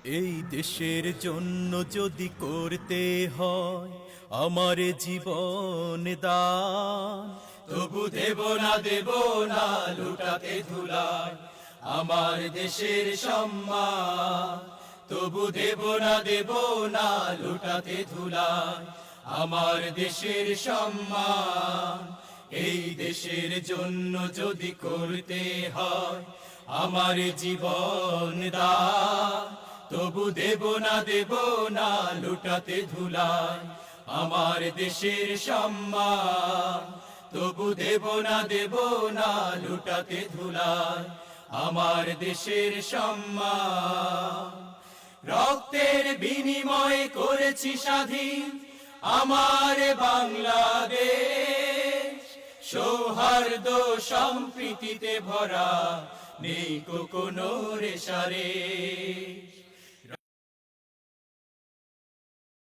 এই দেশের জন্য যদি করতে হয় আমার জীবন দান, তবু দেব না লুটাতে ধুলায় আমার দেশের সম্মান। তবু দেব না লুটাতে ধুলায় আমার দেশের সম্মান। এই দেশের জন্য যদি করতে হয় আমার জীবন দান, তবু দেব না লুটাতে ধুলায় আমার দেশের সম্মান। তবু দেব না লুটাতে ধুলায় আমার দেশের সম্মান। রক্তের বিনিময়ে করেছি স্বাধীন আমার বাংলাদেশ, সৌহার্দ্য সম্প্রীতিতে ভরা নেই কোনো রেশারে।